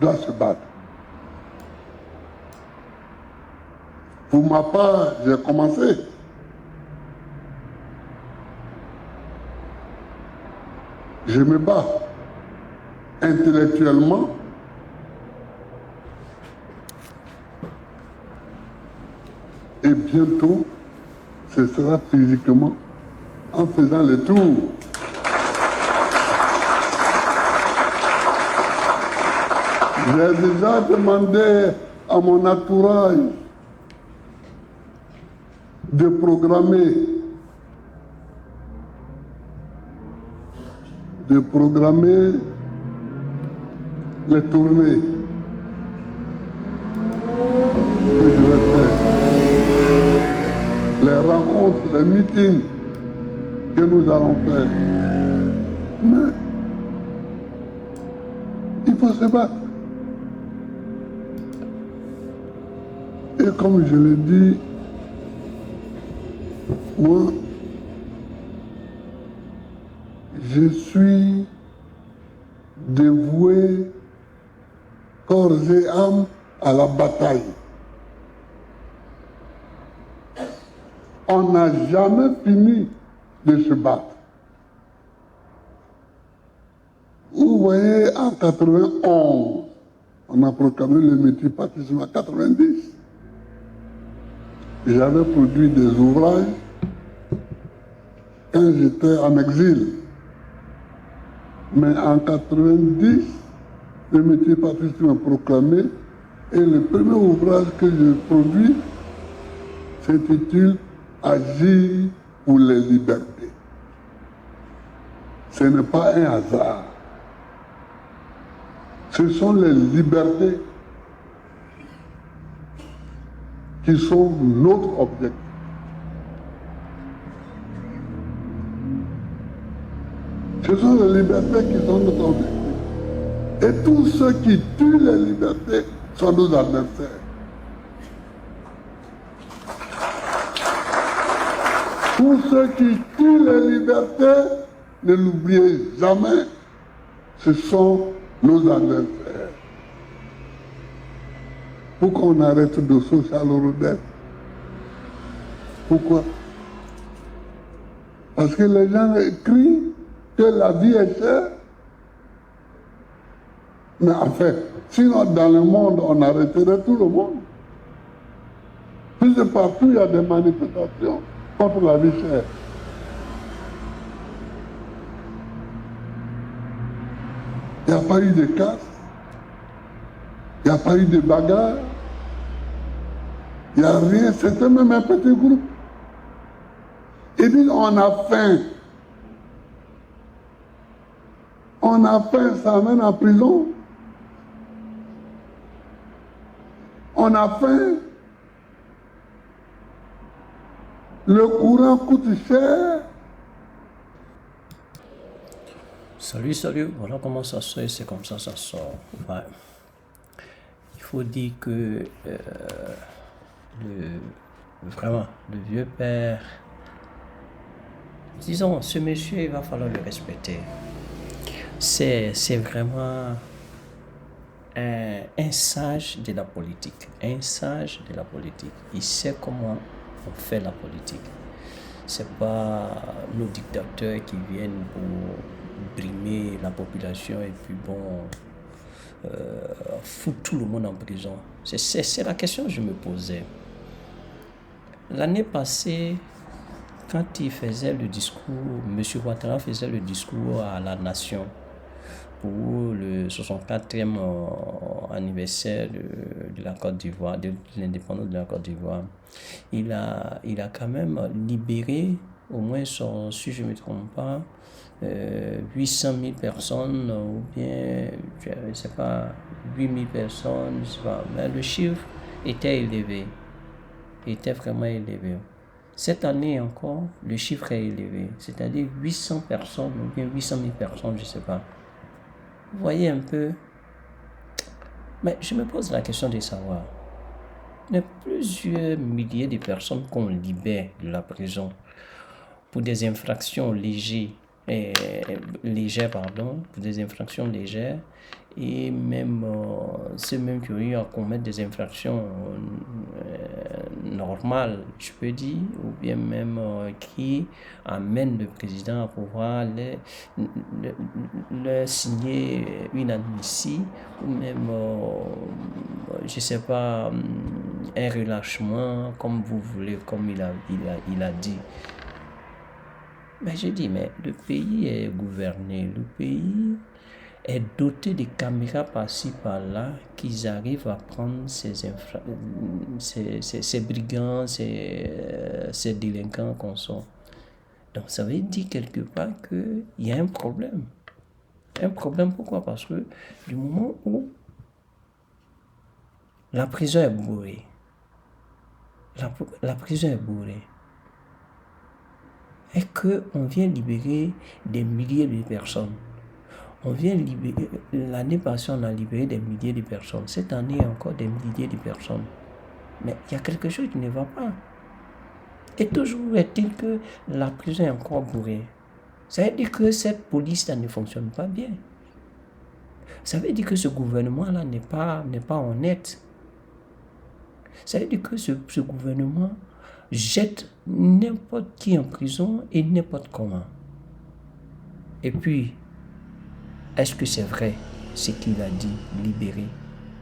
doit se battre. Pour ma part, j'ai commencé. Je me bats intellectuellement, et bientôt, ce sera physiquement en faisant le tour. J'ai déjà demandé à mon entourage de programmer les tournées que je vais faire, les rencontres, les meetings que nous allons faire. Mais il faut se battre. Et comme je l'ai dit, moi, je suis dévoué corps et âme à la bataille. On n'a jamais fini de se battre. Vous voyez, en 91, on a proclamé le multipartisme en 90. J'avais produit des ouvrages quand j'étais en exil. Mais en 90, le multipartisme est proclamé et le premier ouvrage que je produis s'intitule Agir pour les libertés. Ce n'est pas un hasard. Ce sont les libertés qui sont notre objectif. Ce sont les libertés qui sont notre objectif. Et tous ceux qui tuent les libertés sont nos adversaires. Tous ceux qui tuent les libertés, ne l'oubliez jamais, ce sont nos adversaires. Pourquoi on arrête de social Rodin? Pourquoi? Parce que les gens crient que la vie est chère. Mais en fait, sinon dans le monde, on arrêterait tout le monde. Puisque partout, il y a des manifestations contre la vie chère. Il n'y a pas eu de casse, il n'y a pas eu de bagarre, il n'y a rien, c'était même un petit groupe. Et puis on a faim. On a faim, ça amène en prison. On a faim. Le courant coûte cher. Salut, voilà comment ça sort, c'est comme ça sort. Ouais. Il faut dire que vraiment, le vieux père, disons, ce monsieur, il va falloir le respecter. C'est vraiment un sage de la politique. Un sage de la politique. Il sait comment on fait la politique. C'est pas nos dictateurs qui viennent pour brimer la population et puis foutre tout le monde en prison. C'est la question que je me posais. L'année passée, quand il faisait le discours, M. Ouattara faisait le discours à la nation pour le 64e anniversaire de la Côte d'Ivoire, de l'indépendance de la Côte d'Ivoire, il a quand même libéré, au moins, si je ne me trompe pas, 800 000 personnes, ou bien, je ne sais pas, 8 000 personnes, je ne sais pas, mais le chiffre était élevé, était vraiment élevé. Cette année encore, le chiffre est élevé, c'est-à-dire 800 personnes, ou bien 800 000 personnes, je ne sais pas. Vous voyez un peu, mais je me pose la question de savoir, il y a plusieurs milliers de personnes qu'on libère de la prison pour des infractions légères, légères, pardon, pour des infractions légères, et même ceux même qui ont eu à commettre des infractions normales, je peux dire, ou bien même qui amènent le président à pouvoir leur signer une amnistie, ou même, je sais pas, un relâchement, comme vous voulez, comme il a dit. Mais j'ai dit, mais le pays est gouverné, le pays est doté de caméras par-ci, par-là, qu'ils arrivent à prendre ces brigands, ces délinquants qu'on sort. Donc ça veut dire quelque part qu'il y a un problème. Un problème, pourquoi? Parce que du moment où la prison est bourrée, la prison est bourrée, et qu'on vient libérer des milliers de personnes. On vient libérer, l'année passée, on a libéré des milliers de personnes. Cette année, encore des milliers de personnes. Mais il y a quelque chose qui ne va pas. Et toujours est-il que la prison est encore bourrée. Ça veut dire que cette police-là ne fonctionne pas bien. Ça veut dire que ce gouvernement-là n'est pas honnête. Ça veut dire que ce gouvernement jette n'importe qui en prison et n'importe comment. Et puis, est-ce que c'est vrai ce qu'il a dit, libérer?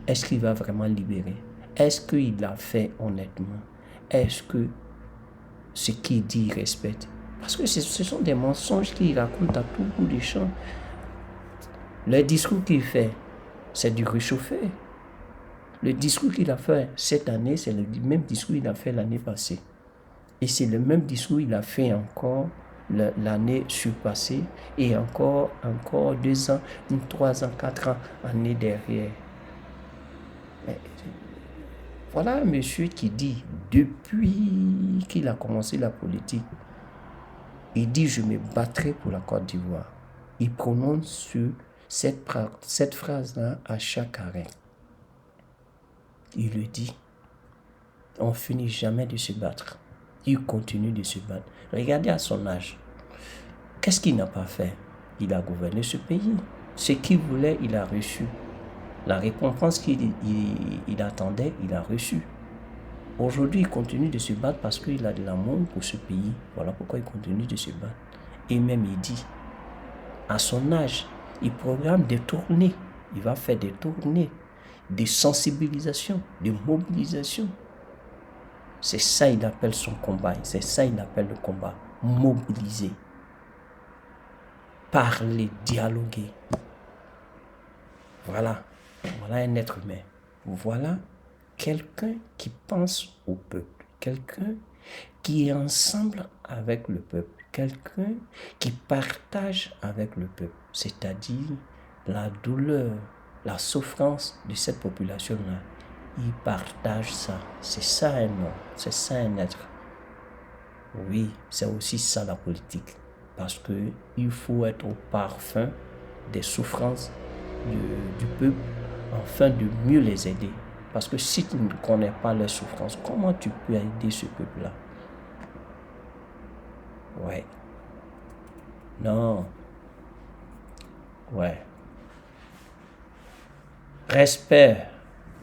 Est-ce qu'il va vraiment libérer? Est-ce qu'il l'a fait honnêtement? Est-ce que ce qu'il dit, il respecte? Parce que ce sont des mensonges qu'il raconte à tout bout de champ. Le discours qu'il fait, c'est du réchauffé. Le discours qu'il a fait cette année, c'est le même discours qu'il a fait l'année passée. Et c'est le même discours qu'il a fait encore l'année surpassée et encore 2 ans, 3 ans, 4 ans, années derrière. Mais voilà un monsieur qui dit, depuis qu'il a commencé la politique, il dit, je me battrai pour la Côte d'Ivoire. Il prononce cette phrase-là à chaque arrêt. Il le dit. On ne finit jamais de se battre. Il continue de se battre. Regardez à son âge. Qu'est-ce qu'il n'a pas fait? Il a gouverné ce pays. Ce qu'il voulait, il a reçu. La récompense qu'il attendait, il a reçu. Aujourd'hui, il continue de se battre parce qu'il a de l'amour pour ce pays. Voilà pourquoi il continue de se battre. Et même il dit, à son âge, il programme des tournées. Il va faire des tournées, de sensibilisation, de mobilisation. C'est ça qu'il appelle son combat. C'est ça qu'il appelle le combat. Mobiliser. Parler, dialoguer. Voilà un être humain. Voilà quelqu'un qui pense au peuple. Quelqu'un qui est ensemble avec le peuple. Quelqu'un qui partage avec le peuple. C'est-à-dire la douleur, la souffrance de cette population-là. Il partage ça. C'est ça un homme. C'est ça un être. Oui, c'est aussi ça la politique. Parce qu'il faut être au parfum des souffrances du peuple afin de mieux les aider. Parce que si tu ne connais pas leurs souffrances, comment tu peux aider ce peuple-là? Ouais. Non. Ouais. Respect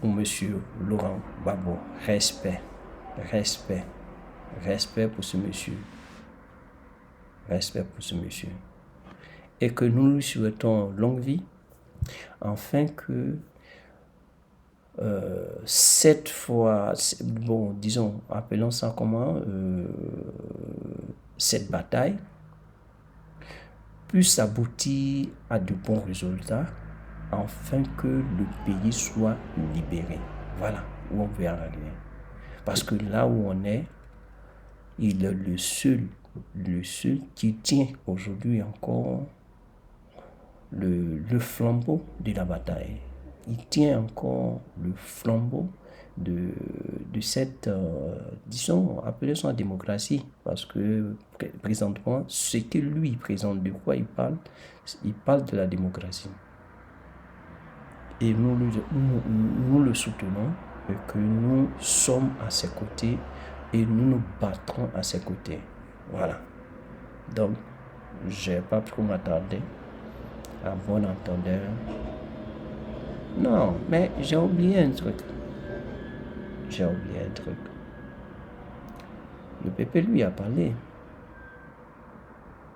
au monsieur Laurent Gbagbo. Respect. Respect pour ce monsieur. Respect pour ce monsieur. Et que nous lui souhaitons longue vie, afin que cette fois, bon, disons, appelons ça comment, cette bataille puisse aboutir à de bons résultats, afin que le pays soit libéré. Voilà où on veut arriver. Parce que là où on est, il est le seul qui tient aujourd'hui encore le flambeau de la bataille. Il tient encore le flambeau de cette, disons, appelez ça démocratie, parce que présentement, ce que lui présente, de quoi il parle de la démocratie. Et nous le soutenons, et que nous sommes à ses côtés, et nous nous battrons à ses côtés. Voilà. Donc, j'ai pas trop m'attarder. À bon entendeur. Non, mais j'ai oublié un truc. J'ai oublié un truc. Le pépé lui a parlé.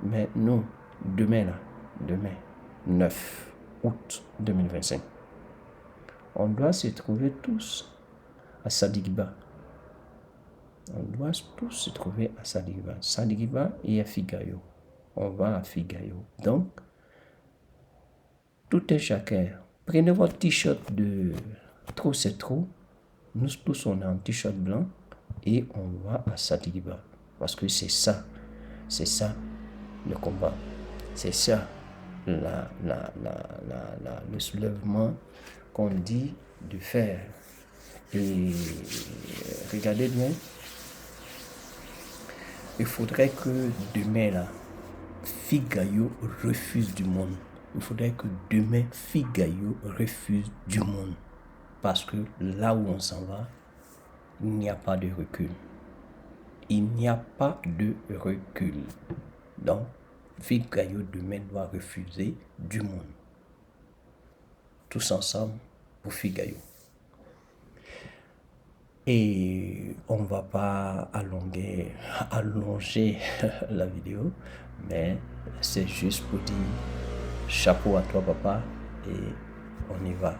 Mais nous, demain, 9 août 2025, on doit se trouver tous à Sadigba. On doit tous se trouver à Sadigba. Sadigba et à Figayo. On va à Figayo. Donc, tout est chacun. Prenez votre t-shirt de trop c'est trop. Nous tous on est en t-shirt blanc et on va à Sadigba. Parce que c'est ça le combat. C'est ça le soulèvement qu'on dit de faire. Et regardez bien, il faudrait que demain là, Figayo refuse du monde. Il faudrait que demain Figayo refuse du monde. Parce que là où on s'en va, il n'y a pas de recul. Il n'y a pas de recul. Donc, Figayo demain doit refuser du monde. Tous ensemble pour Figayo. Et on ne va pas allonger la vidéo, mais c'est juste pour dire chapeau à toi papa et on y va.